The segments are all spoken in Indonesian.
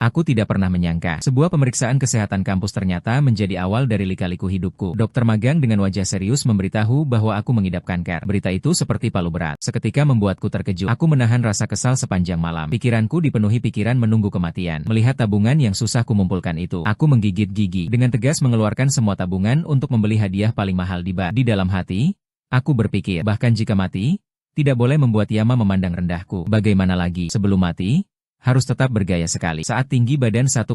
Aku tidak pernah menyangka, sebuah pemeriksaan kesehatan kampus ternyata menjadi awal dari lika-liku hidupku. Dokter magang dengan wajah serius memberitahu bahwa aku mengidap kanker. Berita itu seperti palu berat. Seketika membuatku terkejut. Aku menahan rasa kesal sepanjang malam. Pikiranku dipenuhi pikiran menunggu kematian. Melihat tabungan yang susah kumpulkan itu, aku menggigit gigi. Dengan tegas mengeluarkan semua tabungan untuk membeli hadiah paling mahal di bar. Di dalam hati, aku berpikir, bahkan jika mati, tidak boleh membuat Yama memandang rendahku. Bagaimana lagi, sebelum mati, harus tetap bergaya sekali. Saat tinggi badan 1,7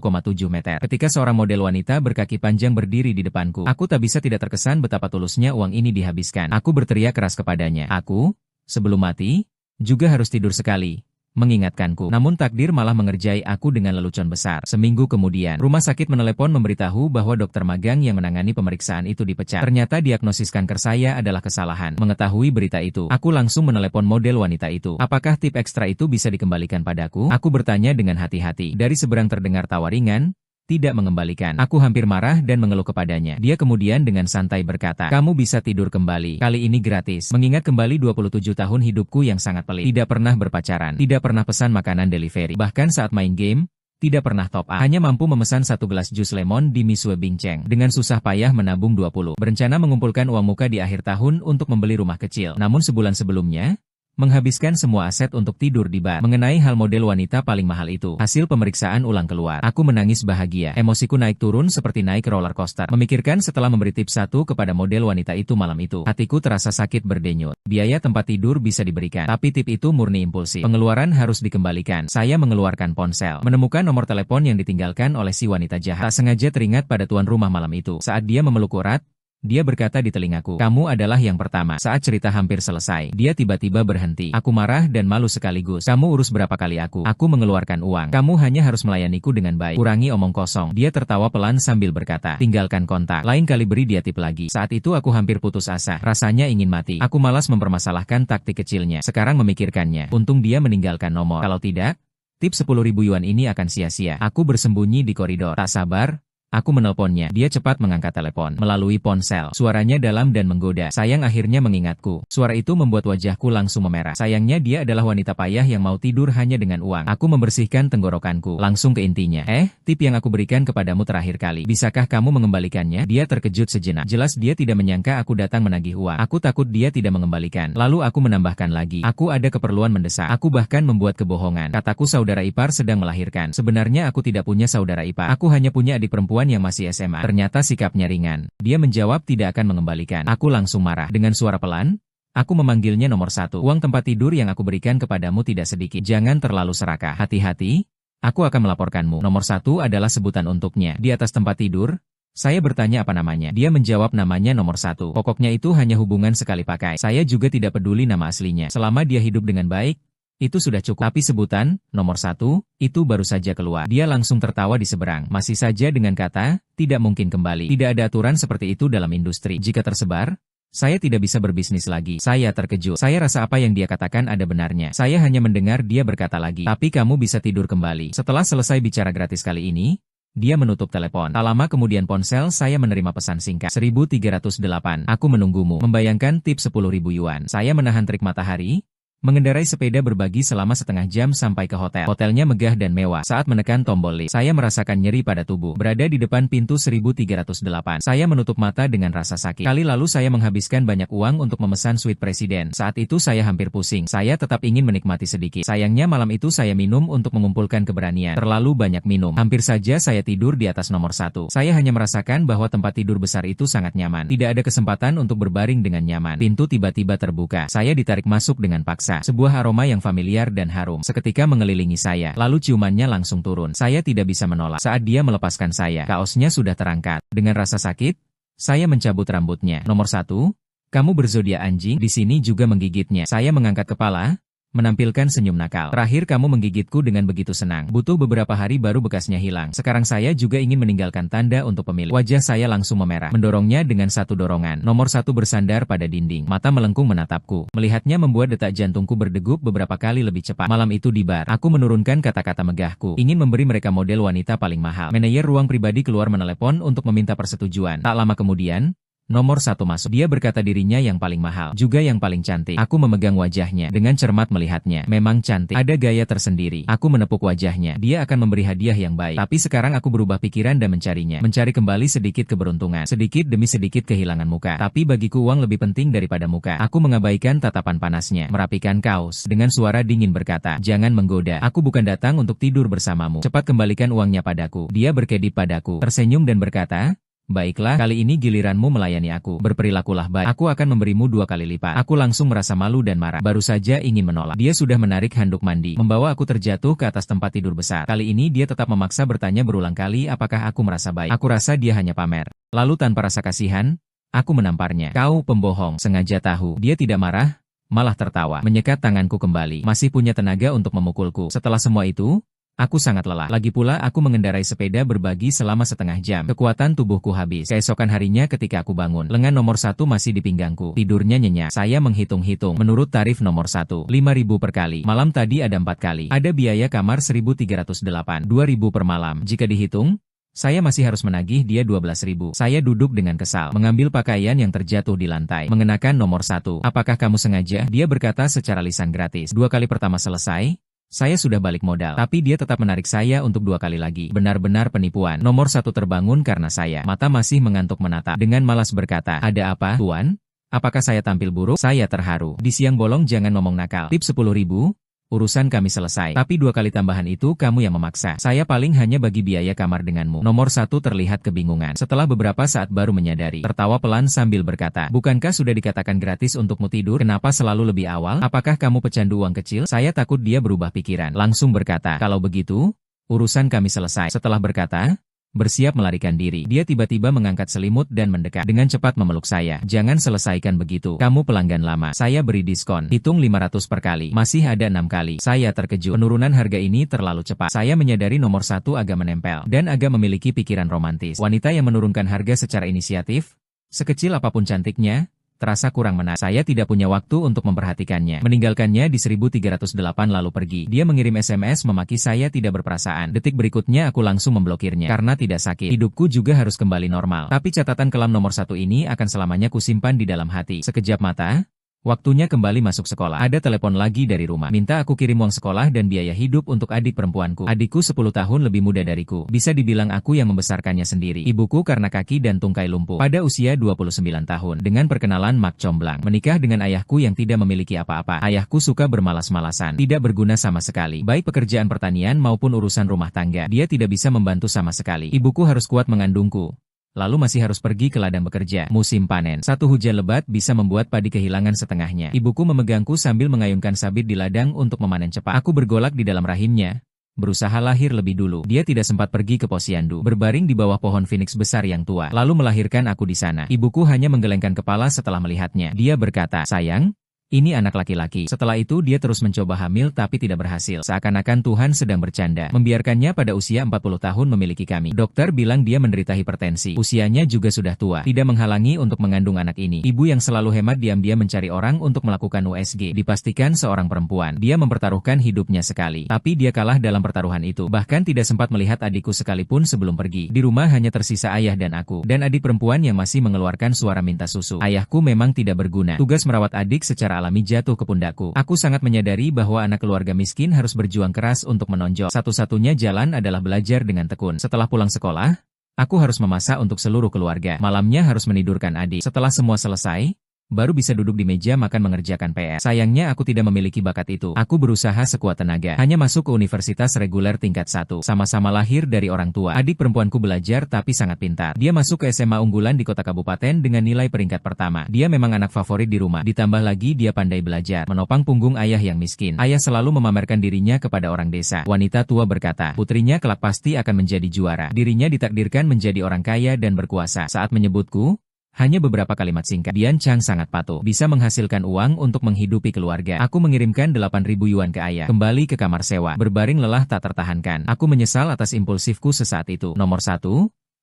meter. Ketika seorang model wanita berkaki panjang berdiri di depanku, aku tak bisa tidak terkesan betapa tulusnya uang ini dihabiskan. Aku berteriak keras kepadanya. Aku, sebelum mati, juga harus tidur sekali, mengingatkanku. Namun takdir malah mengerjai aku dengan lelucon besar. Seminggu kemudian, rumah sakit menelepon memberitahu bahwa dokter magang yang menangani pemeriksaan itu dipecat. Ternyata diagnosis kanker saya adalah kesalahan. Mengetahui berita itu, aku langsung menelepon model wanita itu. Apakah tip ekstra itu bisa dikembalikan padaku? Aku bertanya dengan hati-hati. Dari seberang terdengar tawa ringan, tidak mengembalikan. Aku hampir marah dan mengeluh kepadanya. Dia kemudian dengan santai berkata, kamu bisa tidur kembali. Kali ini gratis. Mengingat kembali 27 tahun hidupku yang sangat pelik. Tidak pernah berpacaran. Tidak pernah pesan makanan delivery. Bahkan saat main game, tidak pernah top up. Hanya mampu memesan satu gelas jus lemon di Misue Binceng. Dengan susah payah menabung 20. Berencana mengumpulkan uang muka di akhir tahun untuk membeli rumah kecil. Namun sebulan sebelumnya, menghabiskan semua aset untuk tidur di bar. Mengenai hal model wanita paling mahal itu, hasil pemeriksaan ulang keluar. Aku menangis bahagia. Emosiku naik turun seperti naik roller coaster. Memikirkan setelah memberi tips satu kepada model wanita itu malam itu, hatiku terasa sakit berdenyut. Biaya tempat tidur bisa diberikan, tapi tip itu murni impulsif. Pengeluaran harus dikembalikan. Saya mengeluarkan ponsel, menemukan nomor telepon yang ditinggalkan oleh si wanita jahat. Tak sengaja teringat pada tuan rumah malam itu. Saat dia memeluk erat, dia berkata di telingaku, kamu adalah yang pertama. Saat cerita hampir selesai, dia tiba-tiba berhenti. Aku marah dan malu sekaligus. Kamu urus berapa kali aku? Aku mengeluarkan uang. Kamu hanya harus melayaniku dengan baik. Kurangi omong kosong. Dia tertawa pelan sambil berkata, tinggalkan kontak. Lain kali beri dia tip lagi. Saat itu aku hampir putus asa. Rasanya ingin mati. Aku malas mempermasalahkan taktik kecilnya. Sekarang memikirkannya. Untung dia meninggalkan nomor. Kalau tidak, tip 10.000 yuan ini akan sia-sia. Aku bersembunyi di koridor. Tak sabar, aku menelponnya. Dia cepat mengangkat telepon. Melalui ponsel, suaranya dalam dan menggoda. Sayang akhirnya mengingatku. Suara itu membuat wajahku langsung memerah. Sayangnya dia adalah wanita payah yang mau tidur hanya dengan uang. Aku membersihkan tenggorokanku. Langsung ke intinya. Tip yang aku berikan kepadamu terakhir kali. Bisakah kamu mengembalikannya? Dia terkejut sejenak. Jelas dia tidak menyangka aku datang menagih uang. Aku takut dia tidak mengembalikan. Lalu aku menambahkan lagi. Aku ada keperluan mendesak. Aku bahkan membuat kebohongan. Kataku saudara ipar sedang melahirkan. Sebenarnya aku tidak punya saudara ipar. Aku hanya punya adik perempuan yang masih SMA. Ternyata sikapnya ringan. Dia menjawab tidak akan mengembalikan. Aku langsung marah. Dengan suara pelan, aku memanggilnya nomor 1. Uang tempat tidur yang aku berikan kepadamu tidak sedikit. Jangan terlalu serakah. Hati-hati, aku akan melaporkanmu. Nomor 1 adalah sebutan untuknya. Di atas tempat tidur, saya bertanya apa namanya. Dia menjawab namanya nomor 1. Pokoknya itu hanya hubungan sekali pakai. Saya juga tidak peduli nama aslinya. Selama dia hidup dengan baik, itu sudah cukup. Tapi sebutan, nomor 1, itu baru saja keluar. Dia langsung tertawa di seberang. Masih saja dengan kata, tidak mungkin kembali. Tidak ada aturan seperti itu dalam industri. Jika tersebar, saya tidak bisa berbisnis lagi. Saya terkejut. Saya rasa apa yang dia katakan ada benarnya. Saya hanya mendengar dia berkata lagi, tapi kamu bisa tidur kembali. Setelah selesai bicara gratis kali ini, dia menutup telepon. Tak lama kemudian ponsel saya menerima pesan singkat. 1308. Aku menunggumu. Membayangkan tip 10.000 yuan. Saya menahan terik matahari, mengendarai sepeda berbagi selama setengah jam sampai ke hotel. Hotelnya megah dan mewah. Saat menekan tombol lift, saya merasakan nyeri pada tubuh. Berada di depan pintu 1308. Saya menutup mata dengan rasa sakit. Kali lalu saya menghabiskan banyak uang untuk memesan suite presiden. Saat itu saya hampir pusing. Saya tetap ingin menikmati sedikit. Sayangnya malam itu saya minum untuk mengumpulkan keberanian. Terlalu banyak minum. Hampir saja saya tidur di atas nomor 1. Saya hanya merasakan bahwa tempat tidur besar itu sangat nyaman. Tidak ada kesempatan untuk berbaring dengan nyaman. Pintu tiba-tiba terbuka. Saya ditarik masuk dengan paksa. Sebuah aroma yang familiar dan harum seketika mengelilingi saya, lalu ciumannya langsung turun. Saya tidak bisa menolak. Saat dia melepaskan saya, kaosnya sudah terangkat. Dengan rasa sakit, saya mencabut rambutnya. Nomor 1, kamu berzodiak anjing. Di sini juga menggigitnya. Saya mengangkat kepala, menampilkan senyum nakal. Terakhir kamu menggigitku dengan begitu senang. Butuh beberapa hari baru bekasnya hilang. Sekarang saya juga ingin meninggalkan tanda untuk pemilik. Wajah saya langsung memerah. Mendorongnya dengan satu dorongan. Nomor 1 bersandar pada dinding. Mata melengkung menatapku. Melihatnya membuat detak jantungku berdegup beberapa kali lebih cepat. Malam itu di bar, aku menurunkan kata-kata megahku. Ingin memberi mereka model wanita paling mahal. Manajer ruang pribadi keluar menelepon untuk meminta persetujuan. Tak lama kemudian, Nomor 1 masuk. Dia berkata dirinya yang paling mahal, juga yang paling cantik. Aku memegang wajahnya, dengan cermat melihatnya. Memang cantik, ada gaya tersendiri. Aku menepuk wajahnya. Dia akan memberi hadiah yang baik. Tapi sekarang aku berubah pikiran dan mencarinya. Mencari kembali sedikit keberuntungan. Sedikit demi sedikit kehilangan muka. Tapi bagiku uang lebih penting daripada muka. Aku mengabaikan tatapan panasnya. Merapikan kaos. Dengan suara dingin berkata, jangan menggoda. Aku bukan datang untuk tidur bersamamu. Cepat kembalikan uangnya padaku. Dia berkedip padaku. Tersenyum dan berkata, baiklah, kali ini giliranmu melayani aku. Berperilakulah baik. Aku akan memberimu 2 kali lipat. Aku langsung merasa malu dan marah. Baru saja ingin menolak. Dia sudah menarik handuk mandi. Membawa aku terjatuh ke atas tempat tidur besar. Kali ini dia tetap memaksa bertanya berulang kali apakah aku merasa baik. Aku rasa dia hanya pamer. Lalu tanpa rasa kasihan, aku menamparnya. Kau pembohong. Sengaja tahu. Dia tidak marah, malah tertawa. Menyekat tanganku kembali. Masih punya tenaga untuk memukulku. Setelah semua itu, aku sangat lelah. Lagi pula aku mengendarai sepeda berbagi selama setengah jam. Kekuatan tubuhku habis. Keesokan harinya ketika aku bangun, lengan nomor 1 masih di pinggangku. Tidurnya nyenyak. Saya menghitung-hitung. Menurut tarif nomor 1, 5.000 per kali. Malam tadi ada 4 kali. Ada biaya kamar 1.308. 2.000 per malam. Jika dihitung, saya masih harus menagih dia 12.000. Saya duduk dengan kesal, mengambil pakaian yang terjatuh di lantai. Mengenakan nomor 1. Apakah kamu sengaja? Dia berkata secara lisan gratis. 2 kali pertama selesai, saya sudah balik modal, tapi dia tetap menarik saya untuk 2 kali lagi. Benar-benar penipuan. Nomor 1 terbangun karena saya. Mata masih mengantuk menatap. Dengan malas berkata, ada apa, Tuan? Apakah saya tampil buruk? Saya terharu. Di siang bolong jangan ngomong nakal. Tip 10.000. Urusan kami selesai. Tapi 2 kali tambahan itu kamu yang memaksa. Saya paling hanya bagi biaya kamar denganmu. Nomor 1 terlihat kebingungan. Setelah beberapa saat baru menyadari. Tertawa pelan sambil berkata, bukankah sudah dikatakan gratis untukmu tidur? Kenapa selalu lebih awal? Apakah kamu pecandu uang kecil? Saya takut dia berubah pikiran. Langsung berkata, kalau begitu, urusan kami selesai. Setelah berkata, bersiap melarikan diri. Dia tiba-tiba mengangkat selimut dan mendekat. Dengan cepat memeluk saya. Jangan selesaikan begitu. Kamu pelanggan lama. Saya beri diskon. Hitung 500 per kali. Masih ada 6 kali. Saya terkejut. Penurunan harga ini terlalu cepat. Saya menyadari nomor 1 agak menempel. Dan agak memiliki pikiran romantis. Wanita yang menurunkan harga secara inisiatif, sekecil apapun cantiknya, terasa kurang menarik. Saya tidak punya waktu untuk memperhatikannya. Meninggalkannya di 1.308 lalu pergi. Dia mengirim SMS memaki saya tidak berperasaan. Detik berikutnya aku langsung memblokirnya. Karena tidak sakit. Hidupku juga harus kembali normal. Tapi catatan kelam nomor 1 ini akan selamanya kusimpan di dalam hati. Sekejap mata, waktunya kembali masuk sekolah. Ada telepon lagi dari rumah. Minta aku kirim uang sekolah dan biaya hidup untuk adik perempuanku. Adikku 10 tahun lebih muda dariku. Bisa dibilang aku yang membesarkannya sendiri. Ibuku karena kaki dan tungkai lumpuh. Pada usia 29 tahun. Dengan perkenalan mak comblang. Menikah dengan ayahku yang tidak memiliki apa-apa. Ayahku suka bermalas-malasan. Tidak berguna sama sekali. Baik pekerjaan pertanian maupun urusan rumah tangga. Dia tidak bisa membantu sama sekali. Ibuku harus kuat mengandungku. Lalu masih harus pergi ke ladang bekerja. Musim panen. Satu hujan lebat bisa membuat padi kehilangan setengahnya. Ibuku memegangku sambil mengayunkan sabit di ladang untuk memanen cepat. Aku bergolak di dalam rahimnya. Berusaha lahir lebih dulu. Dia tidak sempat pergi ke posyandu. Berbaring di bawah pohon phoenix besar yang tua. Lalu melahirkan aku di sana. Ibuku hanya menggelengkan kepala setelah melihatnya. Dia berkata, sayang, ini anak laki-laki. Setelah itu dia terus mencoba hamil tapi tidak berhasil. Seakan-akan Tuhan sedang bercanda. Membiarkannya pada usia 40 tahun memiliki kami. Dokter bilang dia menderita hipertensi. Usianya juga sudah tua. Tidak menghalangi untuk mengandung anak ini. Ibu yang selalu hemat diam-diam mencari orang untuk melakukan USG. Dipastikan seorang perempuan. Dia mempertaruhkan hidupnya sekali. Tapi dia kalah dalam pertaruhan itu. Bahkan tidak sempat melihat adikku sekalipun sebelum pergi. Di rumah hanya tersisa ayah dan aku. Dan adik perempuan yang masih mengeluarkan suara minta susu. Ayahku memang tidak berguna. Tugas merawat adik secara alami jatuh ke pundakku. Aku sangat menyadari bahwa anak keluarga miskin harus berjuang keras untuk menonjol. Satu-satunya jalan adalah belajar dengan tekun. Setelah pulang sekolah, aku harus memasak untuk seluruh keluarga. Malamnya harus menidurkan adik. Setelah semua selesai, baru bisa duduk di meja makan mengerjakan PR. Sayangnya aku tidak memiliki bakat itu. Aku berusaha sekuat tenaga. Hanya masuk ke universitas reguler tingkat 1. Sama-sama lahir dari orang tua. Adik perempuanku belajar tapi sangat pintar. Dia masuk ke SMA unggulan di kota kabupaten dengan nilai peringkat pertama. Dia memang anak favorit di rumah. Ditambah lagi dia pandai belajar. Menopang punggung ayah yang miskin. Ayah selalu memamerkan dirinya kepada orang desa. Wanita tua berkata, putrinya kelak pasti akan menjadi juara. Dirinya ditakdirkan menjadi orang kaya dan berkuasa. Saat menyebutku, hanya beberapa kalimat singkat. Dian Chang sangat patuh. Bisa menghasilkan uang untuk menghidupi keluarga. Aku mengirimkan 8.000 yuan ke ayah. Kembali ke kamar sewa. Berbaring lelah tak tertahankan. Aku menyesal atas impulsifku sesaat itu. Nomor 1.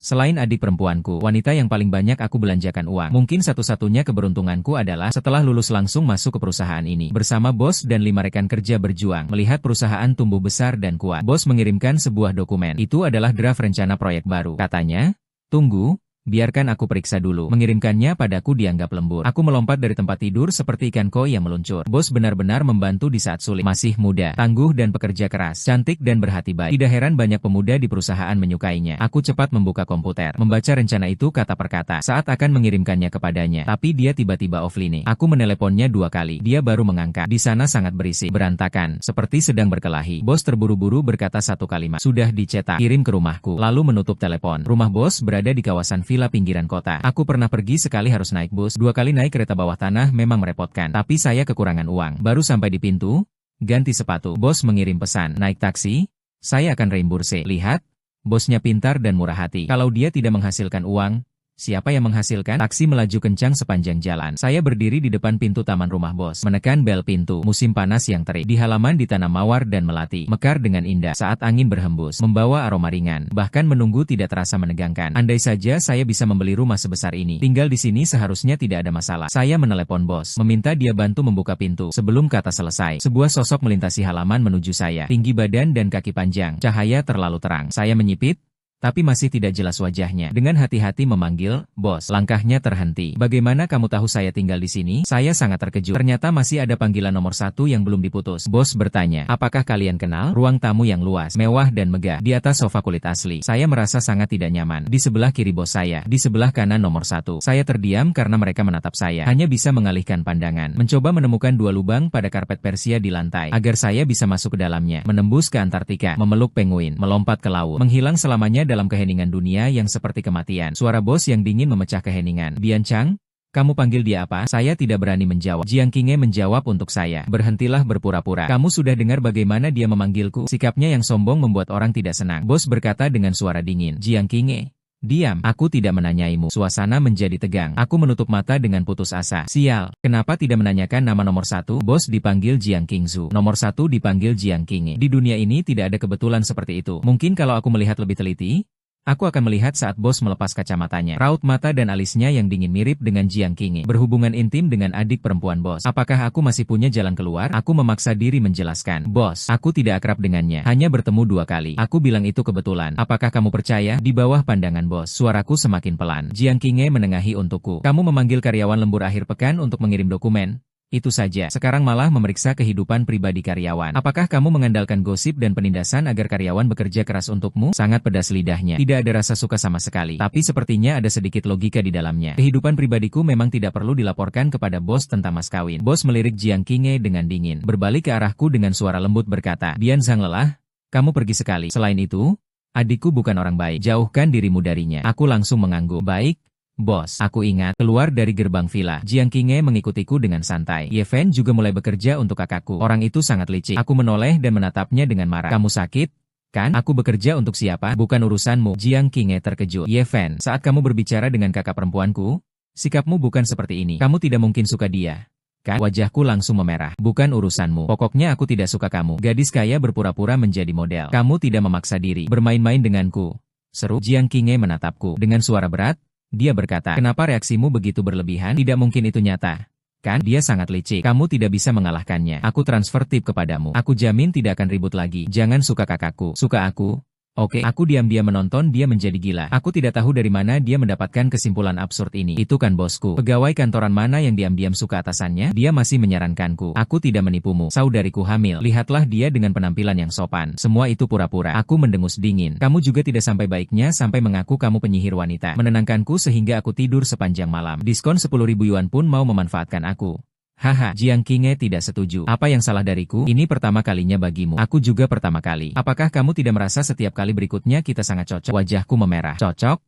Selain adik perempuanku, wanita yang paling banyak aku belanjakan uang. Mungkin satu-satunya keberuntunganku adalah setelah lulus langsung masuk ke perusahaan ini. Bersama bos dan 5 rekan kerja berjuang. Melihat perusahaan tumbuh besar dan kuat. Bos mengirimkan sebuah dokumen. Itu adalah draft rencana proyek baru. Katanya, tunggu. Biarkan aku periksa dulu. Mengirimkannya padaku dianggap lembur. Aku melompat dari tempat tidur seperti ikan koi yang meluncur. Bos benar-benar membantu di saat sulit. Masih muda, tangguh dan pekerja keras, cantik dan berhati baik. Tidak heran banyak pemuda di perusahaan menyukainya. Aku cepat membuka komputer, membaca rencana itu kata per kata saat akan mengirimkannya kepadanya. Tapi dia tiba-tiba offline. Aku meneleponnya 2 kali. Dia baru mengangkat. Di sana sangat berisik, berantakan, seperti sedang berkelahi. Bos terburu-buru berkata satu kalimat. Sudah dicetak, kirim ke rumahku. Lalu menutup telepon. Rumah bos berada di kawasan villa pinggiran kota. Aku pernah pergi sekali harus naik bus, 2 kali naik kereta bawah tanah memang merepotkan. Tapi saya kekurangan uang. Baru sampai di pintu, ganti sepatu. Bos mengirim pesan, naik taksi, saya akan reimburse. Lihat, bosnya pintar dan murah hati. Kalau dia tidak menghasilkan uang, siapa yang menghasilkan? Taksi melaju kencang sepanjang jalan. Saya berdiri di depan pintu taman rumah bos. Menekan bel pintu. Musim panas yang terik. Di halaman ditanam mawar dan melati. Mekar dengan indah saat angin berhembus. Membawa aroma ringan. Bahkan menunggu tidak terasa menegangkan. Andai saja saya bisa membeli rumah sebesar ini. Tinggal di sini seharusnya tidak ada masalah. Saya menelepon bos. Meminta dia bantu membuka pintu. Sebelum kata selesai, sebuah sosok melintasi halaman menuju saya. Tinggi badan dan kaki panjang. Cahaya terlalu terang. Saya menyipit, tapi masih tidak jelas wajahnya. Dengan hati-hati memanggil, bos. Langkahnya terhenti. Bagaimana kamu tahu saya tinggal di sini? Saya sangat terkejut. Ternyata masih ada panggilan nomor 1 yang belum diputus. Bos bertanya, apakah kalian kenal? Ruang tamu yang luas, mewah dan megah. Di atas sofa kulit asli. Saya merasa sangat tidak nyaman. Di sebelah kiri bos saya. Di sebelah kanan nomor 1. Saya terdiam karena mereka menatap saya. Hanya bisa mengalihkan pandangan. Mencoba menemukan 2 lubang pada karpet Persia di lantai. Agar saya bisa masuk ke dalamnya. Menembus ke Antartika. Memeluk penguin. Melompat ke laut. Menghilang selamanya dalam keheningan dunia yang seperti kematian. Suara bos yang dingin memecah keheningan. Bian Chang, kamu panggil dia apa? Saya tidak berani menjawab. Jiang Qinghe menjawab untuk saya. Berhentilah berpura-pura. Kamu sudah dengar bagaimana dia memanggilku? Sikapnya yang sombong membuat orang tidak senang. Bos berkata dengan suara dingin. Jiang Qinghe, diam. Aku tidak menanyaimu. Suasana menjadi tegang. Aku menutup mata dengan putus asa. Sial, kenapa tidak menanyakan nama nomor 1? Bos dipanggil Jiang Qingzu. Nomor 1 dipanggil Jiang Qinghe. Di dunia ini tidak ada kebetulan seperti itu. Mungkin kalau aku melihat lebih teliti, aku akan melihat saat bos melepas kacamatanya. Raut mata dan alisnya yang dingin mirip dengan Jiang Qinghe. Berhubungan intim dengan adik perempuan bos. Apakah aku masih punya jalan keluar? Aku memaksa diri menjelaskan. Bos, aku tidak akrab dengannya. Hanya bertemu 2 kali. Aku bilang itu kebetulan. Apakah kamu percaya? Di bawah pandangan bos, suaraku semakin pelan. Jiang Qinghe menengahi untukku. Kamu memanggil karyawan lembur akhir pekan untuk mengirim dokumen. Itu saja. Sekarang malah memeriksa kehidupan pribadi karyawan. Apakah kamu mengandalkan gosip dan penindasan agar karyawan bekerja keras untukmu? Sangat pedas lidahnya. Tidak ada rasa suka sama sekali. Tapi sepertinya ada sedikit logika di dalamnya. Kehidupan pribadiku memang tidak perlu dilaporkan kepada bos tentang mas kawin. Bos melirik Jiang Qinghe dengan dingin. Berbalik ke arahku dengan suara lembut berkata, Bian Zhang lelah, kamu pergi sekali. Selain itu, adikku bukan orang baik. Jauhkan dirimu darinya. Aku langsung mengangguk. Baik, bos, aku ingat. Keluar dari gerbang villa, Jiang Qinghe mengikutiku dengan santai. Ye Fen juga mulai bekerja untuk kakakku. Orang itu sangat licik. Aku menoleh dan menatapnya dengan marah. Kamu sakit? Kan? Aku bekerja untuk siapa? Bukan urusanmu. Jiang Qinghe terkejut. Ye Fen, saat kamu berbicara dengan kakak perempuanku, sikapmu bukan seperti ini. Kamu tidak mungkin suka dia. Kan? Wajahku langsung memerah. Bukan urusanmu. Pokoknya aku tidak suka kamu. Gadis kaya berpura-pura menjadi model. Kamu tidak memaksa diri. Bermain-main denganku. Seru. Jiang Qinghe menatapku. Dengan suara berat, dia berkata, kenapa reaksimu begitu berlebihan? Tidak mungkin itu nyata. Kan? Dia sangat licik. Kamu tidak bisa mengalahkannya. Aku transfer tip kepadamu. Aku jamin tidak akan ribut lagi. Jangan suka kakakku. Suka aku? Oke, aku diam-diam menonton dia menjadi gila. Aku tidak tahu dari mana dia mendapatkan kesimpulan absurd ini. Itu kan bosku. Pegawai kantoran mana yang diam-diam suka atasannya? Dia masih menyarankanku. Aku tidak menipumu. Saudariku hamil. Lihatlah dia dengan penampilan yang sopan. Semua itu pura-pura. Aku mendengus dingin. Kamu juga tidak sampai baiknya sampai mengaku kamu penyihir wanita. Menenangkanku sehingga aku tidur sepanjang malam. Diskon 10.000 yuan pun mau memanfaatkan aku. Haha, Jiang Qinghe tidak setuju. Apa yang salah dariku? Ini pertama kalinya bagimu. Aku juga pertama kali. Apakah kamu tidak merasa setiap kali berikutnya kita sangat cocok? Wajahku memerah. Cocok?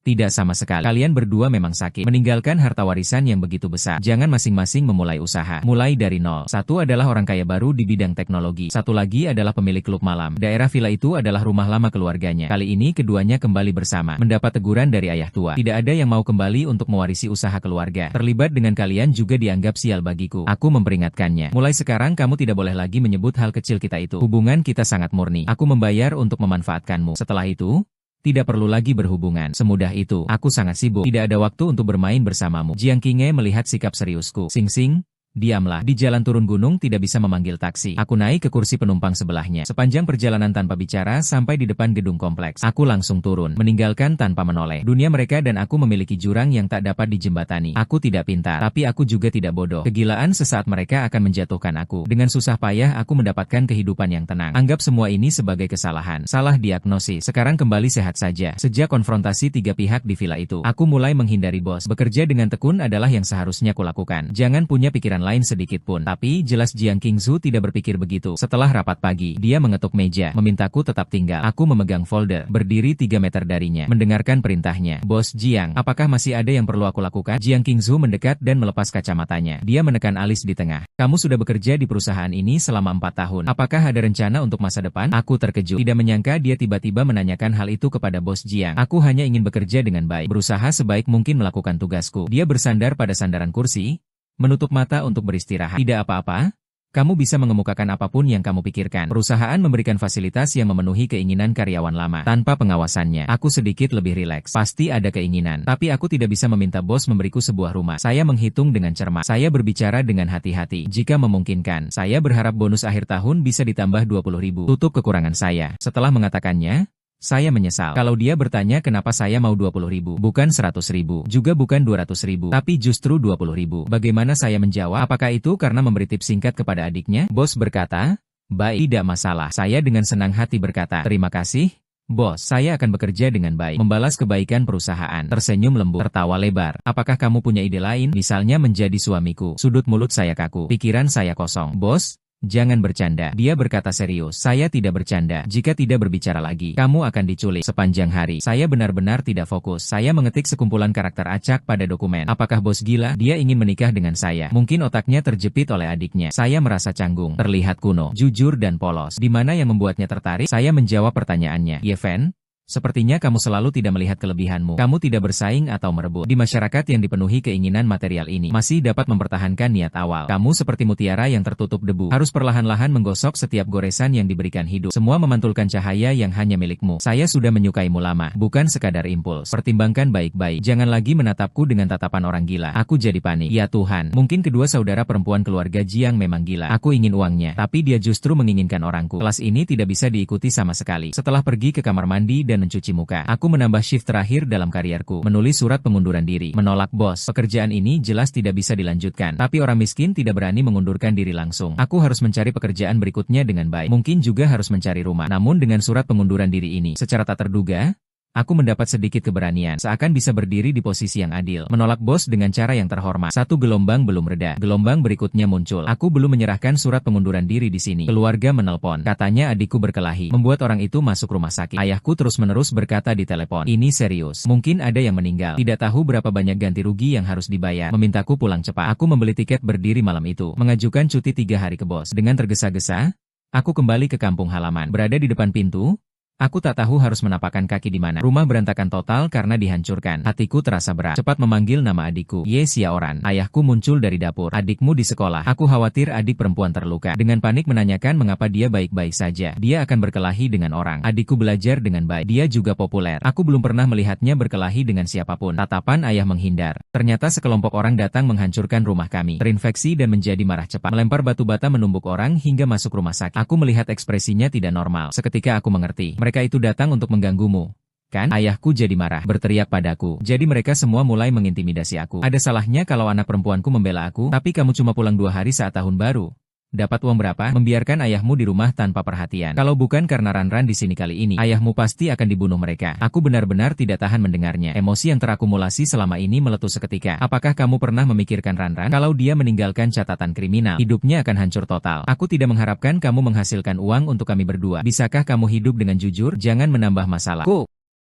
Tidak sama sekali. Kalian berdua memang sakit. Meninggalkan harta warisan yang begitu besar. Jangan masing-masing memulai usaha. Mulai dari nol. Satu adalah orang kaya baru di bidang teknologi. Satu lagi adalah pemilik klub malam. Daerah villa itu adalah rumah lama keluarganya. Kali ini keduanya kembali bersama. Mendapat teguran dari ayah tua. Tidak ada yang mau kembali untuk mewarisi usaha keluarga. Terlibat dengan kalian juga dianggap sial bagiku. Aku memperingatkannya. Mulai sekarang kamu tidak boleh lagi menyebut hal kecil kita itu. Hubungan kita sangat murni. Aku membayar untuk memanfaatkanmu. Setelah itu, tidak perlu lagi berhubungan. Semudah itu. Aku sangat sibuk. Tidak ada waktu untuk bermain bersamamu. Jiang Qinghe melihat sikap seriusku. Sing-sing, Diamlah, di jalan turun gunung tidak bisa memanggil taksi. Aku naik ke kursi penumpang sebelahnya. Sepanjang perjalanan tanpa bicara sampai di depan gedung kompleks. Aku langsung turun, meninggalkan tanpa menoleh. Dunia mereka dan aku memiliki jurang yang tak dapat dijembatani. Aku tidak pintar, tapi aku juga tidak bodoh. Kegilaan sesaat mereka akan menjatuhkan aku. Dengan susah payah aku mendapatkan kehidupan yang tenang. Anggap semua ini sebagai kesalahan. Salah diagnosis. Sekarang kembali sehat saja. Sejak konfrontasi tiga pihak di villa itu, aku mulai menghindari bos. Bekerja dengan tekun adalah yang seharusnya kulakukan. Jangan punya pikiran lain sedikit pun. Tapi jelas Jiang Qingzu tidak berpikir begitu. Setelah rapat pagi, dia mengetuk meja, memintaku tetap tinggal. Aku memegang folder, berdiri 3 meter darinya, mendengarkan perintahnya. Bos Jiang, apakah masih ada yang perlu aku lakukan? Jiang Qingzu mendekat dan melepas kacamatanya. Dia menekan alis di tengah. Kamu sudah bekerja di perusahaan ini selama 4 tahun. Apakah ada rencana untuk masa depan? Aku terkejut. Tidak menyangka dia tiba-tiba menanyakan hal itu kepada bos Jiang. Aku hanya ingin bekerja dengan baik, berusaha sebaik mungkin melakukan tugasku. Dia bersandar pada sandaran kursi, menutup mata untuk beristirahat. Tidak apa-apa. Kamu bisa mengemukakan apapun yang kamu pikirkan. Perusahaan memberikan fasilitas yang memenuhi keinginan karyawan lama. Tanpa pengawasannya, aku sedikit lebih rileks. Pasti ada keinginan. Tapi aku tidak bisa meminta bos memberiku sebuah rumah. Saya menghitung dengan cermat. Saya berbicara dengan hati-hati. Jika memungkinkan, saya berharap bonus akhir tahun bisa ditambah 20.000. Tutup kekurangan saya. Setelah mengatakannya, saya menyesal. Kalau dia bertanya kenapa saya mau 20.000, bukan 100.000, juga bukan 200.000, tapi justru 20.000. Bagaimana saya menjawab? Apakah itu karena memberi tips singkat kepada adiknya? Bos berkata, baik, tidak masalah. Saya dengan senang hati berkata, terima kasih, bos. Saya akan bekerja dengan baik, membalas kebaikan perusahaan. Tersenyum lembut, tertawa lebar. Apakah kamu punya ide lain? Misalnya menjadi suamiku. Sudut mulut saya kaku, pikiran saya kosong. Bos, jangan bercanda. Dia berkata serius. Saya tidak bercanda. Jika tidak berbicara lagi, kamu akan diculik. Sepanjang hari, saya benar-benar tidak fokus. Saya mengetik sekumpulan karakter acak pada dokumen. Apakah bos gila? Dia ingin menikah dengan saya. Mungkin otaknya terjepit oleh adiknya. Saya merasa canggung, terlihat kuno, jujur dan polos. Di mana yang membuatnya tertarik? Saya menjawab pertanyaannya. Yeven, sepertinya kamu selalu tidak melihat kelebihanmu. Kamu tidak bersaing atau merebut. Di masyarakat yang dipenuhi keinginan material ini, masih dapat mempertahankan niat awal. Kamu seperti mutiara yang tertutup debu. Harus perlahan-lahan menggosok setiap goresan yang diberikan hidup. Semua memantulkan cahaya yang hanya milikmu. Saya sudah menyukaimu lama, bukan sekadar impuls. Pertimbangkan baik-baik. Jangan lagi menatapku dengan tatapan orang gila. Aku jadi panik. Ya Tuhan, mungkin kedua saudara perempuan keluarga Jiang memang gila. Aku ingin uangnya, tapi dia justru menginginkan orangku. Kelas ini tidak bisa diikuti sama sekali. Setelah pergi ke kamar mandi dan mencuci muka, aku menambah shift terakhir dalam karierku, menulis surat pengunduran diri. Menolak bos, pekerjaan ini jelas tidak bisa dilanjutkan, tapi orang miskin tidak berani mengundurkan diri langsung. Aku harus mencari pekerjaan berikutnya dengan baik. Mungkin juga harus mencari rumah. Namun dengan surat pengunduran diri ini, secara tak terduga, aku mendapat sedikit keberanian, seakan bisa berdiri di posisi yang adil. Menolak bos dengan cara yang terhormat. Satu gelombang belum reda. Gelombang berikutnya muncul. Aku belum menyerahkan surat pengunduran diri di sini. Keluarga menelpon. Katanya adikku berkelahi, membuat orang itu masuk rumah sakit. Ayahku terus-menerus berkata di telepon, ini serius. Mungkin ada yang meninggal. Tidak tahu berapa banyak ganti rugi yang harus dibayar. Memintaku pulang cepat. Aku membeli tiket berdiri malam itu. Mengajukan cuti 3 hari ke bos. Dengan tergesa-gesa, aku kembali ke kampung halaman. Berada di depan pintu, aku tak tahu harus menapakkan kaki di mana. Rumah berantakan total karena dihancurkan. Hatiku terasa berat. Cepat memanggil nama adikku. Ye Xiaoran. Ayahku muncul dari dapur. Adikmu di sekolah. Aku khawatir adik perempuan terluka. Dengan panik menanyakan mengapa dia baik-baik saja. Dia akan berkelahi dengan orang. Adikku belajar dengan baik. Dia juga populer. Aku belum pernah melihatnya berkelahi dengan siapapun. Tatapan ayah menghindar. Ternyata sekelompok orang datang menghancurkan rumah kami. Terinfeksi dan menjadi marah cepat. Melempar batu bata menumbuk orang hingga masuk rumah sakit. Aku melihat ekspresinya tidak normal. Seketika aku mengerti. Mereka itu datang untuk mengganggumu. Kan? Ayahku jadi marah, berteriak padaku. Jadi mereka semua mulai mengintimidasi aku. Ada salahnya kalau anak perempuanku membela aku, tapi kamu cuma pulang 2 hari saat tahun baru. Dapat uang berapa? Membiarkan ayahmu di rumah tanpa perhatian. Kalau bukan karena Ranran di sini kali ini, ayahmu pasti akan dibunuh mereka. Aku benar-benar tidak tahan mendengarnya. Emosi yang terakumulasi selama ini meletus seketika. Apakah kamu pernah memikirkan Ranran? Kalau dia meninggalkan catatan kriminal, hidupnya akan hancur total. Aku tidak mengharapkan kamu menghasilkan uang untuk kami berdua. Bisakah kamu hidup dengan jujur? Jangan menambah masalah.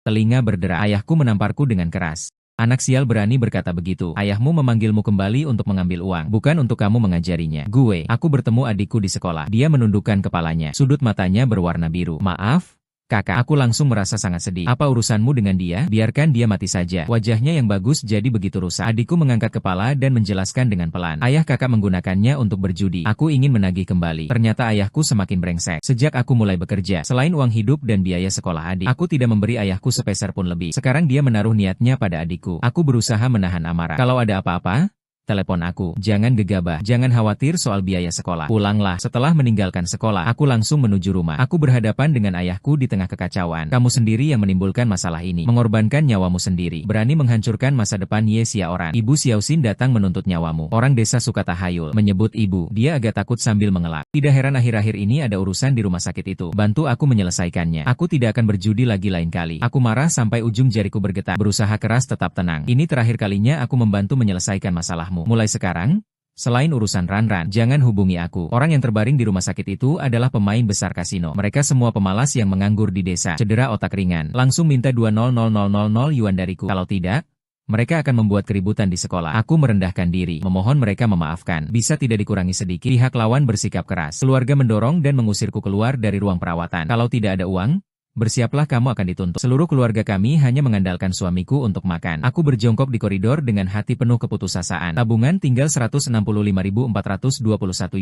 Telinga berderak. Ayahku menamparku dengan keras. Anak sial, berani berkata begitu. Ayahmu memanggilmu kembali untuk mengambil uang, bukan untuk kamu mengajarinya. Aku bertemu adikku di sekolah. Dia menundukkan kepalanya. Sudut matanya berwarna biru. Maaf, kakak. Aku langsung merasa sangat sedih. Apa urusanmu dengan dia? Biarkan dia mati saja. Wajahnya yang bagus jadi begitu rusak. Adikku mengangkat kepala dan menjelaskan dengan pelan. Ayah kakak menggunakannya untuk berjudi. Aku ingin menagih kembali. Ternyata ayahku semakin brengsek. Sejak aku mulai bekerja, selain uang hidup dan biaya sekolah adik, aku tidak memberi ayahku sepeser pun lebih. Sekarang dia menaruh niatnya pada adikku. Aku berusaha menahan amarah. Kalau ada apa-apa, Telepon aku. Jangan gegabah. Jangan khawatir soal biaya sekolah. Pulanglah. Setelah meninggalkan sekolah, aku langsung menuju rumah. Aku berhadapan dengan ayahku di tengah kekacauan. Kamu sendiri yang menimbulkan masalah ini. Mengorbankan nyawamu sendiri. Berani menghancurkan masa depan Yesia orang. Ibu Xiaoxin datang menuntut nyawamu. Orang desa suka tahayul. Menyebut ibu. Dia agak takut sambil mengelak. Tidak heran akhir-akhir ini ada urusan di rumah sakit itu. Bantu aku menyelesaikannya. Aku tidak akan berjudi lagi lain kali. Aku marah sampai ujung jariku bergetar. Berusaha keras tetap tenang. Ini terakhir kalinya aku membantu menyelesaikan masalahmu. Mulai sekarang, selain urusan Ranran, jangan hubungi aku. Orang yang terbaring di rumah sakit itu adalah pemain besar kasino. Mereka semua pemalas yang menganggur di desa. Cedera otak ringan. Langsung minta 200.000 yuan dariku. Kalau tidak, mereka akan membuat keributan di sekolah. Aku merendahkan diri, memohon mereka memaafkan. Bisa tidak dikurangi sedikit? Pihak lawan bersikap keras. Keluarga mendorong dan mengusirku keluar dari ruang perawatan. Kalau tidak ada uang, bersiaplah kamu akan dituntut. Seluruh keluarga kami hanya mengandalkan suamiku untuk makan. Aku berjongkok di koridor dengan hati penuh keputusasaan. Tabungan tinggal 165.421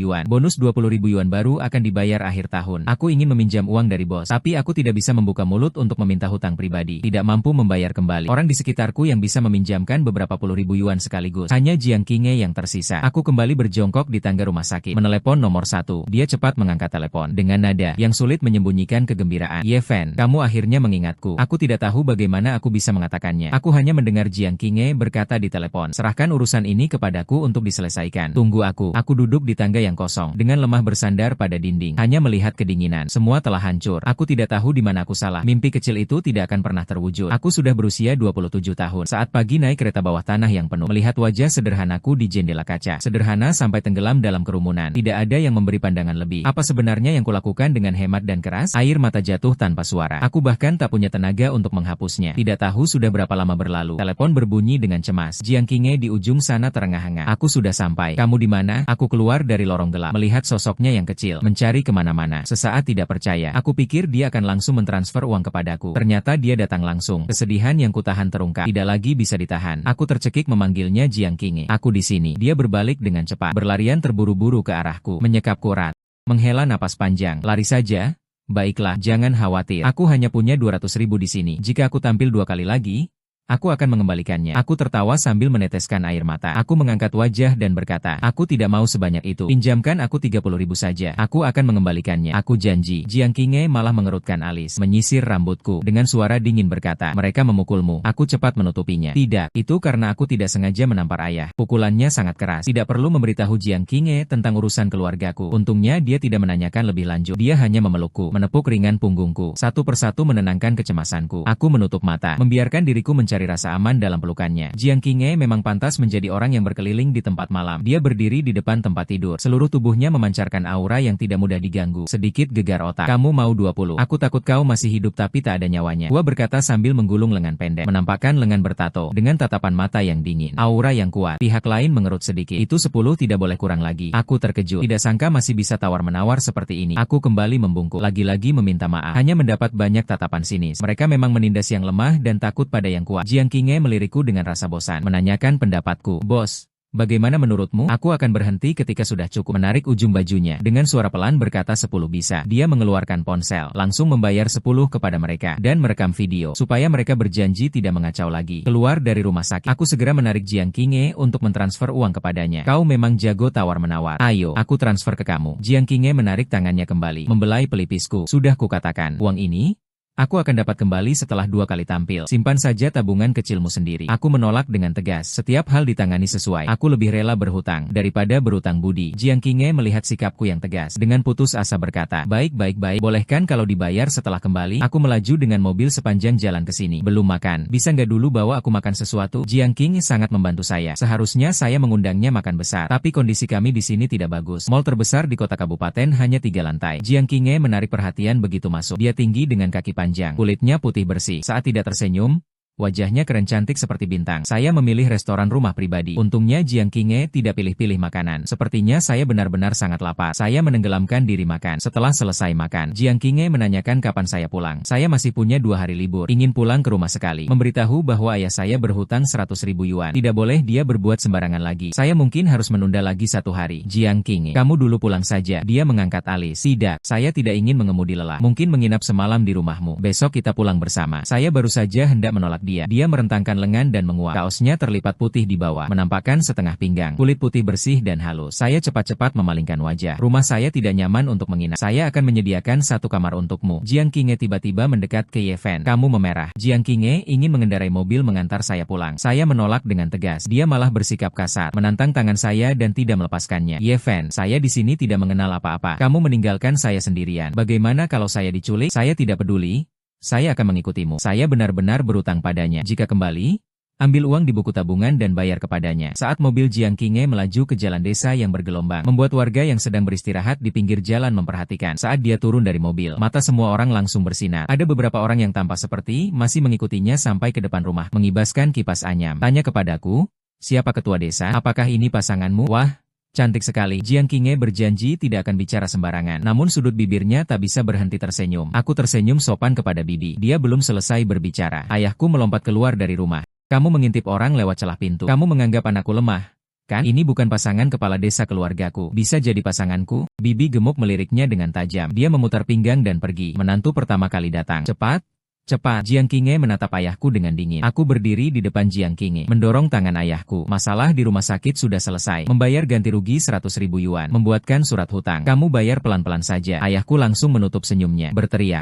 yuan. Bonus 20.000 yuan baru akan dibayar akhir tahun. Aku ingin meminjam uang dari bos, tapi aku tidak bisa membuka mulut untuk meminta hutang pribadi. Tidak mampu membayar kembali. Orang di sekitarku yang bisa meminjamkan beberapa puluh ribu yuan sekaligus. Hanya Jiang Qinghe yang tersisa. Aku kembali berjongkok di tangga rumah sakit. Menelepon nomor 1. Dia cepat mengangkat telepon. Dengan nada yang sulit menyembunyikan kegembiraan. Yeven, kamu akhirnya mengingatku. Aku tidak tahu bagaimana aku bisa mengatakannya. Aku hanya mendengar Jiang Qinghe berkata di telepon, serahkan urusan ini kepadaku untuk diselesaikan. Tunggu aku. Aku duduk di tangga yang kosong, dengan lemah bersandar pada dinding, hanya melihat kedinginan. Semua telah hancur. Aku tidak tahu di mana aku salah. Mimpi kecil itu tidak akan pernah terwujud. Aku sudah berusia 27 tahun. Saat pagi naik kereta bawah tanah yang penuh, melihat wajah sederhanaku di jendela kaca. Sederhana sampai tenggelam dalam kerumunan. Tidak ada yang memberi pandangan lebih. Apa sebenarnya yang kulakukan dengan hemat dan keras? Air mata jatuh tanpa suara. Aku bahkan tak punya tenaga untuk menghapusnya. Tidak tahu sudah berapa lama berlalu. Telepon berbunyi dengan cemas. Jiang Qinghe di ujung sana terengah-engah. Aku sudah sampai. Kamu di mana? Aku keluar dari lorong gelap, melihat sosoknya yang kecil, mencari kemana-mana. Sesaat tidak percaya. Aku pikir dia akan langsung mentransfer uang kepadaku. Ternyata dia datang langsung. Kesedihan yang kutahan terungkap. Tidak lagi bisa ditahan. Aku tercekik memanggilnya Jiang Qinghe. Aku di sini. Dia berbalik dengan cepat. Berlarian terburu-buru ke arahku. Menyekapku erat. Menghela napas panjang. Lari saja? Baiklah, jangan khawatir. Aku hanya punya 200.000 di sini. Jika aku tampil 2 kali lagi, aku akan mengembalikannya. Aku tertawa sambil meneteskan air mata. Aku mengangkat wajah dan berkata, aku tidak mau sebanyak itu. Pinjamkan aku 30.000 saja. Aku akan mengembalikannya. Aku janji. Jiang Qinghe malah mengerutkan alis, menyisir rambutku. Dengan suara dingin berkata, mereka memukulmu. Aku cepat menutupinya. Tidak, itu karena aku tidak sengaja menampar ayah. Pukulannya sangat keras. Tidak perlu memberitahu Jiang Qinghe tentang urusan keluargaku. Untungnya dia tidak menanyakan lebih lanjut. Dia hanya memelukku, menepuk ringan punggungku. Satu persatu menenangkan kecemasanku. Aku menutup mata, membiarkan diriku mencari rasa aman dalam pelukannya. Jiang Qinghe memang pantas menjadi orang yang berkeliling di tempat malam. Dia berdiri di depan tempat tidur. Seluruh tubuhnya memancarkan aura yang tidak mudah diganggu. Sedikit gegar otak. Kamu mau 20? Aku takut kau masih hidup tapi tak ada nyawanya. Gua berkata sambil menggulung lengan pendek. Menampakkan lengan bertato. Dengan tatapan mata yang dingin. Aura yang kuat. Pihak lain mengerut sedikit. Itu 10 tidak boleh kurang lagi. Aku terkejut. Tidak sangka masih bisa tawar-menawar seperti ini. Aku kembali membungkuk. Lagi-lagi meminta maaf. Hanya mendapat banyak tatapan sinis. Mereka memang menindas yang lemah dan takut pada yang kuat. Jiang Qinghe melirikku dengan rasa bosan, menanyakan pendapatku. Bos, bagaimana menurutmu? Aku akan berhenti ketika sudah cukup. Menarik ujung bajunya. Dengan suara pelan berkata 10 bisa. Dia mengeluarkan ponsel, langsung membayar 10 kepada mereka, dan merekam video, supaya mereka berjanji tidak mengacau lagi. Keluar dari rumah sakit, aku segera menarik Jiang Qinghe untuk mentransfer uang kepadanya. Kau memang jago tawar-menawar. Ayo, aku transfer ke kamu. Jiang Qinghe menarik tangannya kembali, membelai pelipisku. Sudah kukatakan, uang ini aku akan dapat kembali setelah 2 kali tampil. Simpan saja tabungan kecilmu sendiri. Aku menolak dengan tegas. Setiap hal ditangani sesuai. Aku lebih rela berhutang daripada berutang budi. Jiang Qinghe melihat sikapku yang tegas. Dengan putus asa berkata, baik. Bolehkan kalau dibayar setelah kembali? Aku melaju dengan mobil sepanjang jalan ke sini. Belum makan. Bisa nggak dulu bawa aku makan sesuatu? Jiang Qinghe sangat membantu saya. Seharusnya saya mengundangnya makan besar. Tapi kondisi kami di sini tidak bagus. Mall terbesar di kota kabupaten hanya 3 lantai. Jiang Qinghe menarik perhatian begitu masuk. Dia tinggi dengan kaki panjang. Kulitnya putih bersih. Saat tidak tersenyum, wajahnya keren cantik seperti bintang. Saya memilih restoran rumah pribadi. Untungnya Jiang Qinghe tidak pilih-pilih makanan. Sepertinya saya benar-benar sangat lapar. Saya menenggelamkan diri makan. Setelah selesai makan, Jiang Qinghe menanyakan kapan saya pulang. Saya masih punya 2 hari libur. Ingin pulang ke rumah sekali. Memberitahu bahwa ayah saya berhutang 100.000 yuan. Tidak boleh dia berbuat sembarangan lagi. Saya mungkin harus menunda lagi 1 hari. Jiang Qinghe, kamu dulu pulang saja. Dia mengangkat alis. Tidak, saya tidak ingin mengemudi lelah. Mungkin menginap semalam di rumahmu. Besok kita pulang bersama. Saya baru saja hendak menolak dia. Dia merentangkan lengan dan menguap. Kaosnya terlipat putih di bawah, menampakkan setengah pinggang. Kulit putih bersih dan halus. Saya cepat-cepat memalingkan wajah. Rumah saya tidak nyaman untuk menginap. Saya akan menyediakan satu kamar untukmu. Jiang Qinghe tiba-tiba mendekat ke Ye Fan. Kamu memerah. Jiang Qinghe ingin mengendarai mobil mengantar saya pulang. Saya menolak dengan tegas. Dia malah bersikap kasar, menantang tangan saya dan tidak melepaskannya. Ye Fan, saya di sini tidak mengenal apa-apa. Kamu meninggalkan saya sendirian. Bagaimana kalau saya diculik? Saya tidak peduli. Saya akan mengikutimu. Saya benar-benar berutang padanya. Jika kembali, ambil uang di buku tabungan dan bayar kepadanya. Saat mobil Jiang Qinghe melaju ke jalan desa yang bergelombang, membuat warga yang sedang beristirahat di pinggir jalan memperhatikan. Saat dia turun dari mobil, mata semua orang langsung bersinar. Ada beberapa orang yang tampak seperti masih mengikutinya sampai ke depan rumah, mengibaskan kipas anyam. Tanya kepadaku, siapa ketua desa? Apakah ini pasanganmu? Wah, cantik sekali. Jiang Qinghe berjanji tidak akan bicara sembarangan. Namun sudut bibirnya tak bisa berhenti tersenyum. Aku tersenyum sopan kepada bibi. Dia belum selesai berbicara. Ayahku melompat keluar dari rumah. Kamu mengintip orang lewat celah pintu. Kamu menganggap anakku lemah, kan? Ini bukan pasangan kepala desa keluargaku. Bisa jadi pasanganku? Bibi gemuk meliriknya dengan tajam. Dia memutar pinggang dan pergi. Menantu pertama kali datang. Cepat. Cepat. Jiang Qinghe menatap ayahku dengan dingin. Aku berdiri di depan Jiang Qinghe, mendorong tangan ayahku. Masalah di rumah sakit sudah selesai. Membayar ganti rugi 100.000 yuan. Membuatkan surat hutang. Kamu bayar pelan-pelan saja. Ayahku langsung menutup senyumnya, berteriak.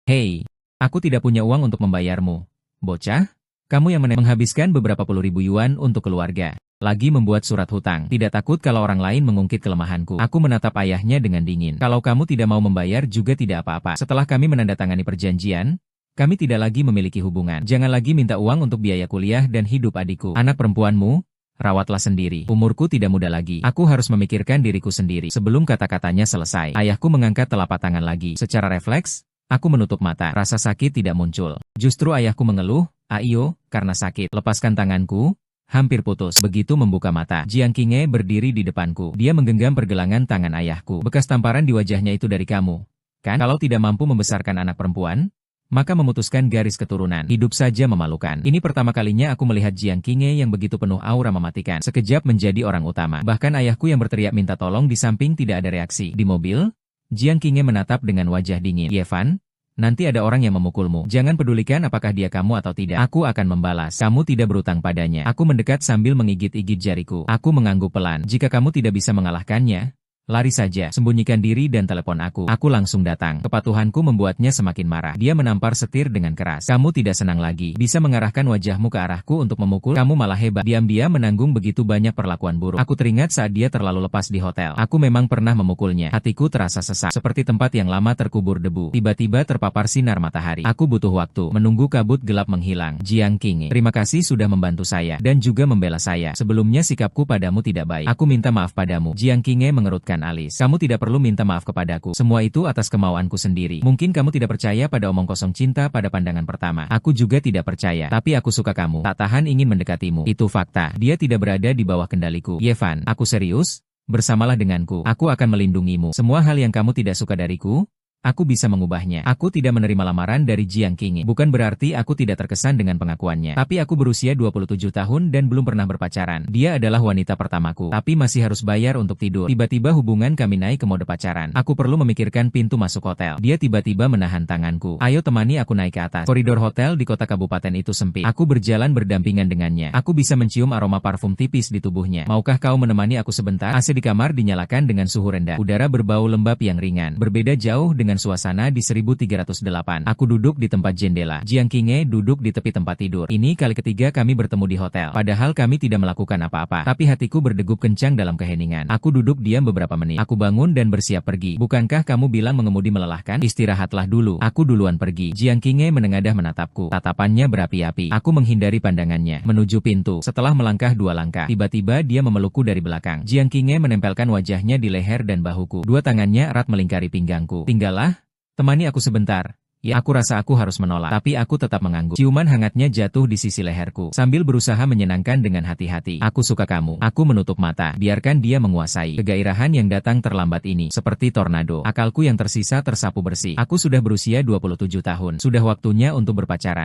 Hei, aku tidak punya uang untuk membayarmu. Bocah, kamu yang menghabiskan beberapa puluh ribu yuan untuk keluarga. Lagi membuat surat hutang. Tidak takut kalau orang lain mengungkit kelemahanku. Aku menatap ayahnya dengan dingin. Kalau kamu tidak mau membayar juga tidak apa-apa. Setelah kami menandatangani perjanjian, kami tidak lagi memiliki hubungan. Jangan lagi minta uang untuk biaya kuliah dan hidup adikku. Anak perempuanmu, rawatlah sendiri. Umurku tidak muda lagi. Aku harus memikirkan diriku sendiri. Sebelum kata-katanya selesai, ayahku mengangkat telapak tangan lagi. Secara refleks, aku menutup mata. Rasa sakit tidak muncul. Justru ayahku mengeluh, "Ayo, karena sakit." Lepaskan tanganku. Hampir putus. Begitu membuka mata, Jiang Qinghe berdiri di depanku. Dia menggenggam pergelangan tangan ayahku. Bekas tamparan di wajahnya itu dari kamu, kan? Kalau tidak mampu membesarkan anak perempuan, maka memutuskan garis keturunan. Hidup saja memalukan. Ini pertama kalinya aku melihat Jiang Qinghe yang begitu penuh aura mematikan. Sekejap menjadi orang utama. Bahkan ayahku yang berteriak minta tolong di samping tidak ada reaksi. Di mobil, Jiang Qinghe menatap dengan wajah dingin. Ye Fan, nanti ada orang yang memukulmu. Jangan pedulikan apakah dia kamu atau tidak. Aku akan membalas. Kamu tidak berutang padanya. Aku mendekat sambil mengigit-igit jariku. Aku mengangguk pelan. Jika kamu tidak bisa mengalahkannya, lari saja, sembunyikan diri dan telepon aku. Aku langsung datang. Kepatuhanku membuatnya semakin marah. Dia menampar setir dengan keras. Kamu tidak senang lagi. Bisa mengarahkan wajahmu ke arahku untuk memukul. Kamu malah hebat. Diam-diam menanggung begitu banyak perlakuan buruk. Aku teringat saat dia terlalu lepas di hotel. Aku memang pernah memukulnya. Hatiku terasa sesak. Seperti tempat yang lama terkubur debu. Tiba-tiba terpapar sinar matahari. Aku butuh waktu. Menunggu kabut gelap menghilang. Jiang Qinghe, terima kasih sudah membantu saya. Dan juga membela saya. Sebelumnya sikapku padamu tidak baik. Aku minta maaf padamu. Jiang Qinghe mengerutkan alis. Kamu tidak perlu minta maaf kepadaku. Semua itu atas kemauanku sendiri. Mungkin kamu tidak percaya pada omong kosong cinta pada pandangan pertama. Aku juga tidak percaya. Tapi aku suka kamu. Tak tahan ingin mendekatimu. Itu fakta. Dia tidak berada di bawah kendaliku. Ye Fan, aku serius? Bersamalah denganku. Aku akan melindungimu. Semua hal yang kamu tidak suka dariku, aku bisa mengubahnya. Aku tidak menerima lamaran dari Jiang Qinghe. Bukan berarti aku tidak terkesan dengan pengakuannya. Tapi aku berusia 27 tahun dan belum pernah berpacaran. Dia adalah wanita pertamaku. Tapi masih harus bayar untuk tidur. Tiba-tiba hubungan kami naik ke mode pacaran. Aku perlu memikirkan pintu masuk hotel. Dia tiba-tiba menahan tanganku. Ayo temani aku naik ke atas. Koridor hotel di kota kabupaten itu sempit. Aku berjalan berdampingan dengannya. Aku bisa mencium aroma parfum tipis di tubuhnya. Maukah kau menemani aku sebentar? AC di kamar dinyalakan dengan suhu rendah. Udara berbau lembab yang ringan. Berbeda jauh dengan suasana di 1308. Aku duduk di tempat jendela. Jiang Qinghe duduk di tepi tempat tidur. Ini kali ketiga kami bertemu di hotel. Padahal kami tidak melakukan apa-apa. Tapi hatiku berdegup kencang dalam keheningan. Aku duduk diam beberapa menit. Aku bangun dan bersiap pergi. Bukankah kamu bilang mengemudi melelahkan? Istirahatlah dulu. Aku duluan pergi. Jiang Qinghe menengadah menatapku. Tatapannya berapi-api. Aku menghindari pandangannya. Menuju pintu. Setelah melangkah 2 langkah, tiba-tiba dia memelukku dari belakang. Jiang Qinghe menempelkan wajahnya di leher dan bahuku. 2 tangannya erat melingkari pinggangku. Tinggallah. Temani aku sebentar. Ya, aku rasa aku harus menolak. Tapi aku tetap mengangguk. Ciuman hangatnya jatuh di sisi leherku. Sambil berusaha menyenangkan dengan hati-hati. Aku suka kamu. Aku menutup mata. Biarkan dia menguasai. Kegairahan yang datang terlambat ini. Seperti tornado. Akalku yang tersisa tersapu bersih. Aku sudah berusia 27 tahun. Sudah waktunya untuk berpacaran.